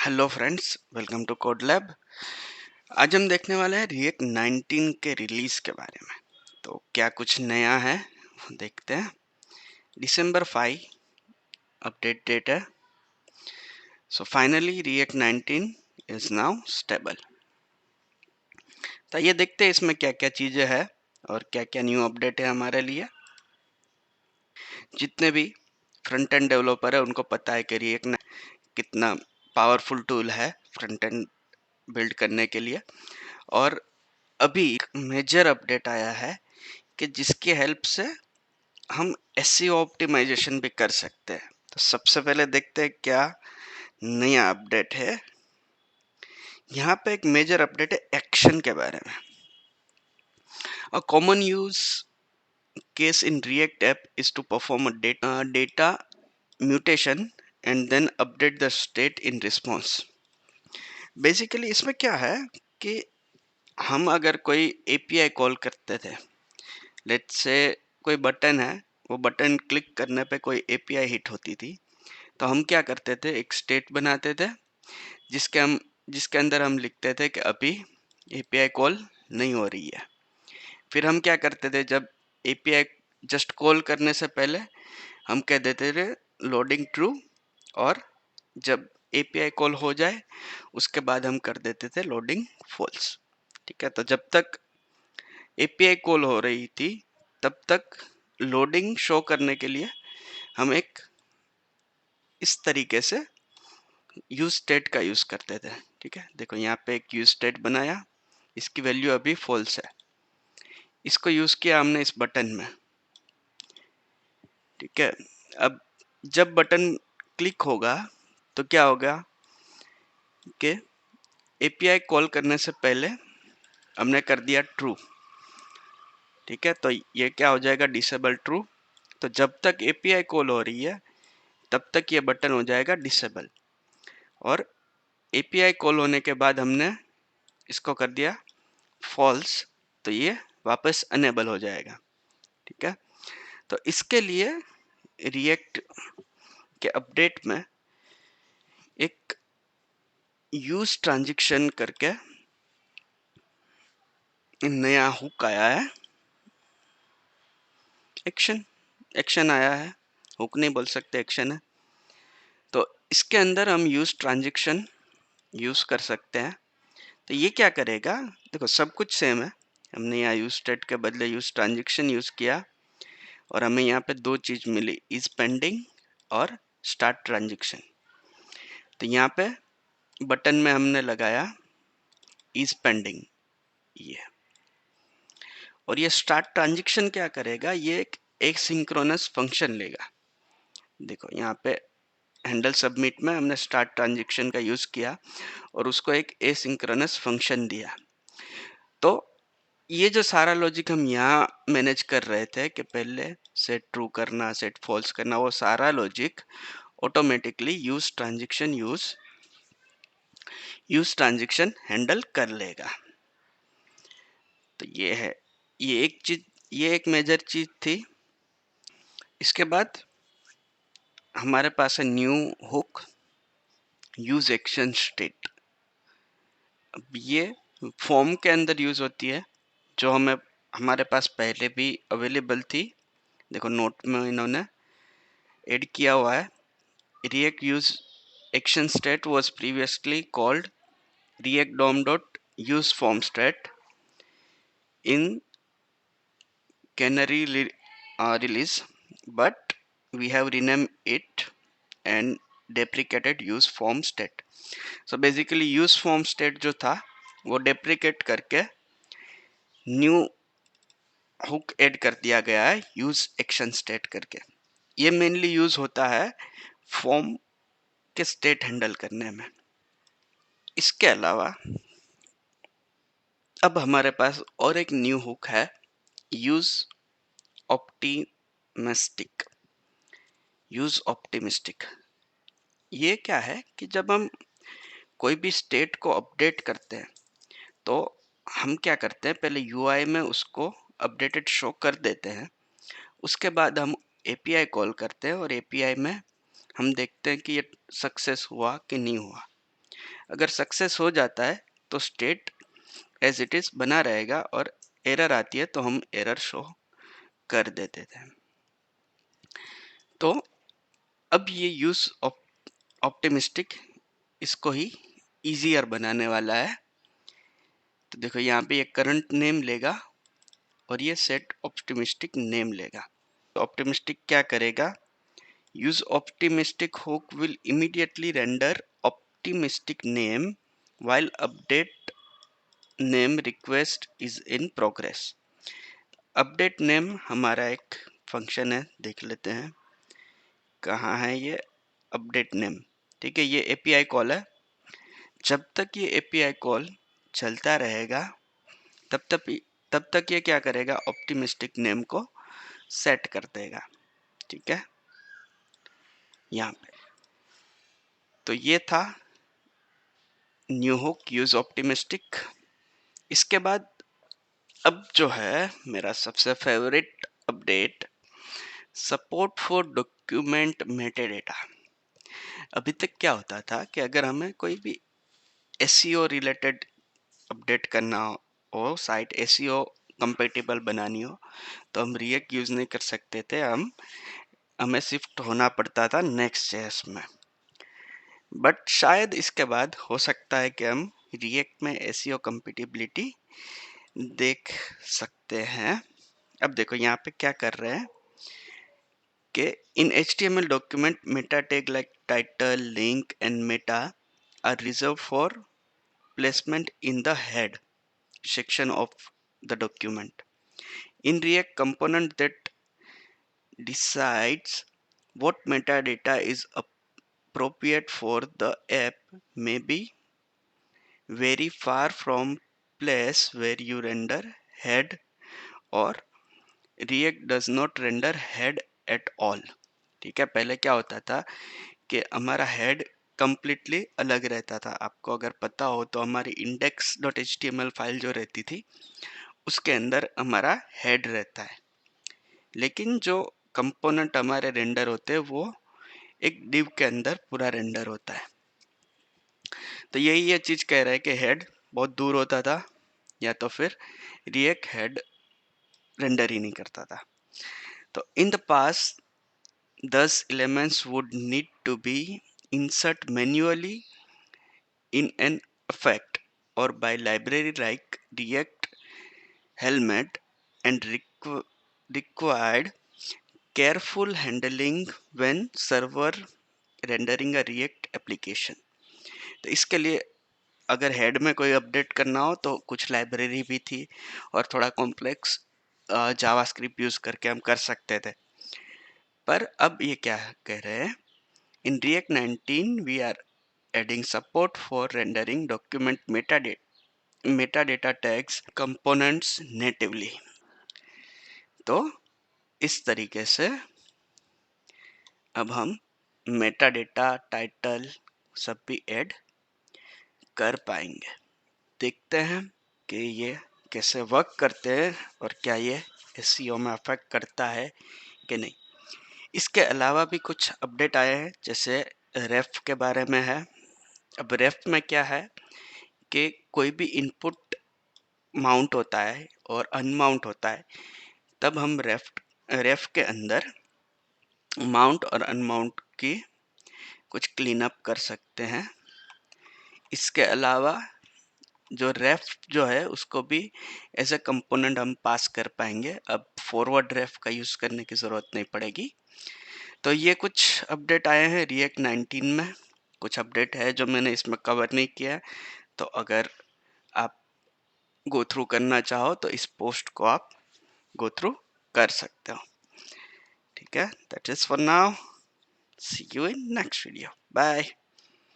Hello friends, welcome to code lab. आज हम देखने वाले हैं रिएक्ट 19 के रिलीज के बारे में। तो क्या कुछ नया है वो देखते हैं। दिसंबर 5 अपडेट डेट है। So finally react 19 is now stable. तो ये देखते हैं इसमें क्या क्या चीजें हैं और क्या क्या न्यू अपडेट है हमारे लिए। जितने भी फ्रंट एंड डेवलपर है उनको पता है कि रिएक्ट कितना पावरफुल टूल है फ्रंट एंड बिल्ड करने के लिए। और अभी एक मेजर अपडेट आया है कि जिसकी हेल्प से हम एसईओ ऑप्टिमाइजेशन भी कर सकते हैं। तो सबसे पहले देखते हैं क्या नया अपडेट है। यहाँ पे एक मेजर अपडेट है एक्शन के बारे में। A common use case in React app is to perform a data mutation and then update the state in response. Basically इसमें क्या है कि हम अगर कोई एपीआई कॉल करते थे, लेट्स से कोई बटन है, वो बटन क्लिक करने पे कोई एपीआई हिट होती थी, तो हम क्या करते थे, एक स्टेट बनाते थे जिसके अंदर हम लिखते थे कि अभी एपीआई कॉल नहीं हो रही है। फिर हम क्या करते थे, जब एपीआई जस्ट कॉल करने से पहले हम कह देते थे लोडिंग ट्रू, और जब एपीआई कॉल हो जाए उसके बाद हम कर देते थे लोडिंग फॉल्स। ठीक है, तो जब तक एपीआई कॉल हो रही थी तब तक लोडिंग शो करने के लिए हम एक इस तरीके से यूज स्टेट का यूज करते थे। ठीक है, देखो यहाँ पे एक यूज स्टेट बनाया, इसकी वैल्यू अभी फॉल्स है, इसको यूज किया हमने इस बटन में। ठीक है, अब जब बटन क्लिक होगा तो क्या होगा कि एपीआई कॉल करने से पहले हमने कर दिया ट्रू। ठीक है, तो ये क्या हो जाएगा, डिसेबल ट्रू। तो जब तक एपीआई कॉल हो रही है तब तक ये बटन हो जाएगा डिसेबल, और एपीआई कॉल होने के बाद हमने इसको कर दिया फॉल्स, तो ये वापस अनेबल हो जाएगा। ठीक है, तो इसके लिए रिएक्ट के अपडेट में एक यूज ट्रांजेक्शन करके नया हुक आया है। एक्शन आया है, हुक नहीं बोल सकते, एक्शन है। तो इसके अंदर हम यूज ट्रांजेक्शन यूज कर सकते हैं। तो ये क्या करेगा, देखो सब कुछ सेम है। हमने यहाँ यूज स्टेट के बदले यूज ट्रांजेक्शन यूज किया और हमें यहाँ पे दो चीज मिली, इज पेंडिंग और स्टार्ट ट्रांजेक्शन। तो यहाँ पे बटन में हमने लगाया इज पेंडिंग ये, और ये स्टार्ट ट्रांजेक्शन क्या करेगा, ये एक एसिंक्रोनस फंक्शन लेगा। देखो यहाँ पे हैंडल सबमिट में हमने स्टार्ट ट्रांजेक्शन का यूज किया और उसको एक एसिंक्रोनस फंक्शन दिया। तो ये जो सारा लॉजिक हम यहाँ मैनेज कर रहे थे कि पहले सेट ट्रू करना, सेट फॉल्स करना, वो सारा logic automatically use transaction handle कर लेगा। तो ये है, ये एक मेजर चीज थी। इसके बाद हमारे पास है new hook use action state. अब ये फॉर्म के अंदर यूज होती है, जो हमारे पास पहले भी अवेलेबल थी। देखो नोट में इन्होंने ऐड किया हुआ है, React use action state was previously called React DOM.use form state in Canary release, but we have renamed it and deprecated use form state. So basically use form state जो था वो deprecate करके new hook add कर दिया गया है use action state करके। ये मेनली यूज होता है फॉर्म के स्टेट हैंडल करने में। इसके अलावा अब हमारे पास और एक न्यू हुक है यूज ऑप्टिमिस्टिक। ये क्या है कि जब हम कोई भी स्टेट को अपडेट करते हैं तो हम क्या करते हैं, पहले यूआई में उसको अपडेटेड शो कर देते हैं। उसके बाद हम एपीआई कॉल करते हैं और एपीआई में हम देखते हैं कि ये सक्सेस हुआ कि नहीं हुआ। अगर सक्सेस हो जाता है तो स्टेट एज इट इज बना रहेगा, और एरर आती है तो हम एरर शो कर देते थे। तो अब ये यूज ऑप्टिमिस्टिक इसको ही इजियर बनाने वाला है। तो देखो यहाँ पे ये करंट नेम लेगा और ये सेट ऑप्टिमिस्टिक नेम लेगा। तो ऑप्टिमिस्टिक क्या करेगा, use optimistic hook will immediately render optimistic name while update name request is in progress। Update name हमारा एक फंक्शन है, देख लेते हैं कहाँ है ये अपडेट नेम। ठीक है, ये एपीआई कॉल है। जब तक ये एपीआई कॉल चलता रहेगा तब तक ये क्या करेगा, ऑप्टिमिस्टिक नेम को सेट कर देगा। ठीक है, यहाँ पे तो ये था न्यू हुक यूज ऑप्टिमिस्टिक। इसके बाद अब जो है मेरा सबसे favourite update, support for document metadata. अभी तक क्या होता था कि अगर हमें कोई भी एसईओ रिलेटेड अपडेट करना हो, साइट एसईओ कंपेटेबल बनानी हो, तो हम रिएक्ट यूज नहीं कर सकते थे, हमें शिफ्ट होना पड़ता था नेक्स्ट.जेएस में। बट शायद इसके बाद हो सकता है कि हम रिएक्ट में एसईओ कंपेटिबिलिटी देख सकते हैं। अब देखो यहाँ पे क्या कर रहे हैं कि in HTML document meta tag like title, link and meta are reserved for placement in the head section of the document. In React, component that decides what metadata is appropriate for the app may be very far from place where you render head, or React does not render head at all। ठीक है, पहले क्या होता था कि हमारा head completely अलग रहता था। आपको अगर पता हो तो हमारी index.html फाइल जो रहती थी उसके अंदर हमारा हेड रहता है, लेकिन जो कंपोनेंट हमारे रेंडर होते हैं वो एक डिव के अंदर पूरा रेंडर होता है। तो यही ये चीज कह रहा है कि हेड बहुत दूर होता था, या तो फिर रिएक्ट हेड रेंडर ही नहीं करता था। तो in the past thus elements would need to be insert manually in an effect or by library like React Helmet, and required careful handling when server rendering a React application। तो इसके लिए अगर head में कोई update करना हो तो कुछ लाइब्रेरी भी थी और थोड़ा कॉम्प्लेक्स जावास्क्रिप्ट यूज करके हम कर सकते थे। पर अब ये क्या कह रहे हैं, इन React 19 we are adding support for rendering document metadata tags components natively। तो इस तरीके से अब हम मेटाडेटा, टाइटल सब भी ऐड कर पाएंगे। देखते हैं कि ये कैसे वर्क करते हैं और क्या ये एसईओ में अफेक्ट करता है कि नहीं। इसके अलावा भी कुछ अपडेट आए हैं, जैसे रेफ के बारे में है। अब रेफ में क्या है कि कोई भी इनपुट माउंट होता है और अनमाउंट होता है, तब हम रेफ के अंदर माउंट और अनमाउंट की कुछ क्लीन अप कर सकते हैं। इसके अलावा जो रेफ जो है उसको भी एज ए कंपोनेंट हम पास कर पाएंगे। अब फॉरवर्ड रेफ का यूज करने की जरूरत नहीं पड़ेगी। तो ये कुछ अपडेट आए हैं रिएक्ट 19 में। कुछ अपडेट है जो मैंने इसमें कवर नहीं किया है, तो अगर आप गो थ्रू करना चाहो तो इस पोस्ट को आप गो थ्रू कर सकते हो। ठीक है, that is for now, see you in next video, bye.